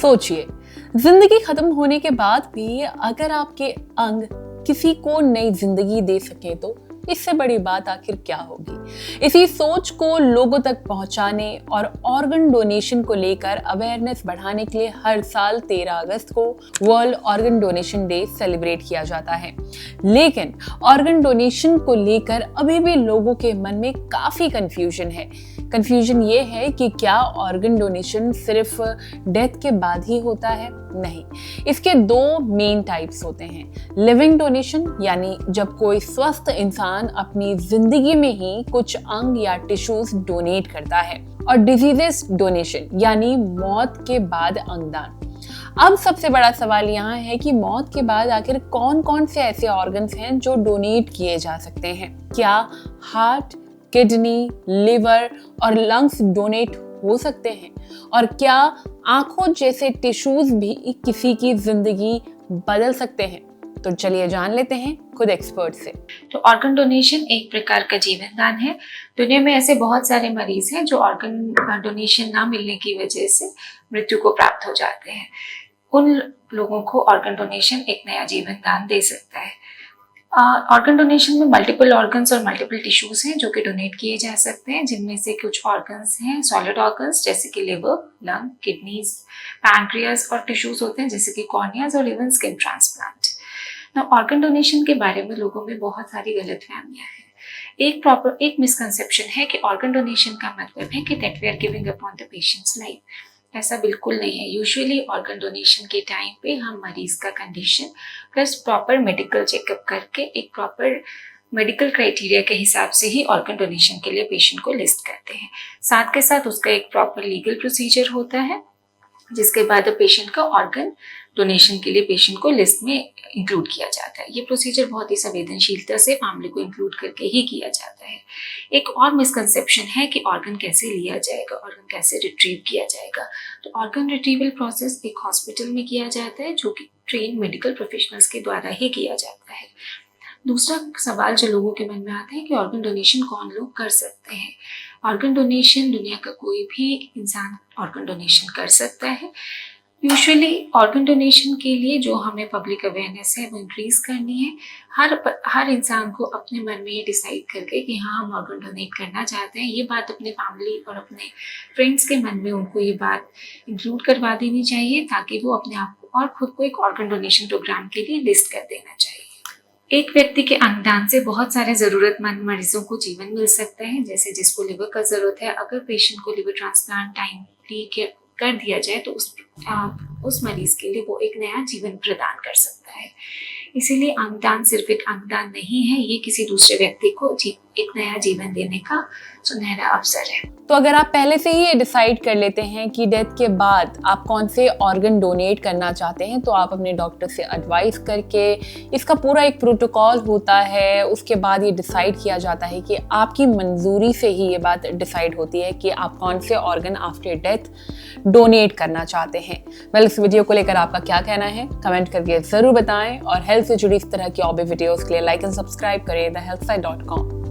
सोचिए, जिंदगी खत्म होने के बाद भी अगर आपके अंग किसी को नई जिंदगी दे सके तो इससे बड़ी बात आखिर क्या होगी। इसी सोच को लोगों तक पहुंचाने और ऑर्गन डोनेशन को लेकर अवेयरनेस बढ़ाने के लिए हर साल 13 अगस्त को world organ donation day celebrate किया जाता है। लेकिन ऑर्गन डोनेशन को लेकर अभी भी लोगों के मन में काफी कंफ्यूजन है। कंफ्यूजन ये है कि क्या ऑर्गन डोनेशन सिर्फ डेथ के बाद ही होता है? नहीं, इसके दो मेन टाइप्स होते हैं। लिविंग डोनेशन यानी जब कोई स्वस्थ इंसान अपनी जिंदगी में ही कुछ अंग या टिश्यूज डोनेट करता है, और डिजीजेस डोनेशन यानी मौत के बाद अंगदान। अब सबसे बड़ा सवाल यहाँ है कि मौत के बाद आखिर कौन कौन से ऐसे ऑर्गन्स हैं जो डोनेट किए जा सकते हैं। क्या हार्ट, किडनी, लिवर और लंग्स डोनेट हो सकते हैं? और क्या आंखों जैसे टिश्यूज भी किसी की जिंदगी बदल सकते हैं? तो चलिए जान लेते हैं खुद एक्सपर्ट से। तो ऑर्गन डोनेशन एक प्रकार का जीवन दान है। दुनिया में ऐसे बहुत सारे मरीज हैं जो ऑर्गन डोनेशन ना मिलने की वजह से मृत्यु को प्राप्त हो जाते हैं। उन लोगों को ऑर्गन डोनेशन एक नया जीवन दान दे सकता है। ऑर्गन डोनेशन में मल्टीपल ऑर्गन्स और मल्टीपल टिश्यूज हैं जो कि डोनेट किए जा सकते हैं, जिनमें से कुछ ऑर्गन्स हैं सॉलिड ऑर्गन्स जैसे कि लिवर, लंग, किडनीज, पैंक्रियास, और टिश्यूज होते हैं जैसे कि कॉर्नियाज और even skin transplant. Organ donation के बारे में लोगों में बहुत सारी गलतफहमियां हैं। एक मिसकंसेप्शन है कि ऑर्गन डोनेशन का मतलब है कि that we are giving upon the patient's life. ऐसा बिल्कुल नहीं है। यूजुअली ऑर्गन डोनेशन के टाइम पे हम मरीज का condition plus proper medical checkup करके एक प्रॉपर मेडिकल क्राइटेरिया के हिसाब से ही ऑर्गन डोनेशन के लिए पेशेंट को लिस्ट करते हैं। साथ के साथ उसका एक प्रॉपर लीगल प्रोसीजर होता है, जिसके बाद पेशेंट का ऑर्गन डोनेशन के लिए पेशेंट को लिस्ट में इंक्लूड किया जाता है। ये प्रोसीजर बहुत ही संवेदनशीलता से मामले को इंक्लूड करके ही किया जाता है। एक और मिसकंसेप्शन है कि ऑर्गन कैसे लिया जाएगा, ऑर्गन कैसे रिट्रीव किया जाएगा। तो ऑर्गन रिट्रीवल प्रोसेस एक हॉस्पिटल में किया जाता है जो कि ट्रेन मेडिकल प्रोफेशनल्स के द्वारा ही किया जाता है। दूसरा सवाल जो लोगों के मन में आता है कि ऑर्गन डोनेशन कौन लोग कर सकते हैं। ऑर्गन डोनेशन दुनिया का कोई भी इंसान ऑर्गन डोनेशन कर सकता है। यूजुअली ऑर्गन डोनेशन के लिए जो हमें पब्लिक अवेयरनेस है वो इंक्रीज करनी है। हर इंसान को अपने मन में ये डिसाइड करके कि हाँ हम ऑर्गन डोनेट करना चाहते हैं, ये बात अपने फैमिली और अपने फ्रेंड्स के मन में उनको ये बात इंक्लूड करवा देनी चाहिए, ताकि वो अपने आप को और खुद को एक ऑर्गन डोनेशन प्रोग्राम के लिए लिस्ट कर देना चाहिए। एक व्यक्ति के अंगदान से बहुत सारे जरूरतमंद मरीजों को जीवन मिल सकता है। जैसे जिसको लिवर का जरूरत है, अगर पेशेंट को लिवर ट्रांसप्लांट टाइमली कर दिया जाए तो उस मरीज के लिए वो एक नया जीवन प्रदान कर सकता है। इसीलिए अंगदान सिर्फ एक अंगदान नहीं है, ये किसी दूसरे व्यक्ति को एक नया जीवन देने का सुनहरा अवसर है। तो अगर आप पहले से ही ये डिसाइड कर लेते हैं कि डेथ के बाद आप कौन से ऑर्गन डोनेट करना चाहते हैं, तो आप अपने डॉक्टर से एडवाइस करके, इसका पूरा एक प्रोटोकॉल होता है, उसके बाद ये डिसाइड किया जाता है कि आपकी मंजूरी से ही ये बात डिसाइड होती है कि आप कौन से ऑर्गन आफ्टर डेथ डोनेट करना चाहते हैं। वेल, इस वीडियो को लेकर आपका क्या कहना है कमेंट करके ज़रूर बताएं, और हेल्थ से जुड़ी इस तरह की और भी वीडियोज़ के लिए लाइक एंड सब्सक्राइब करें thehealthsite.com।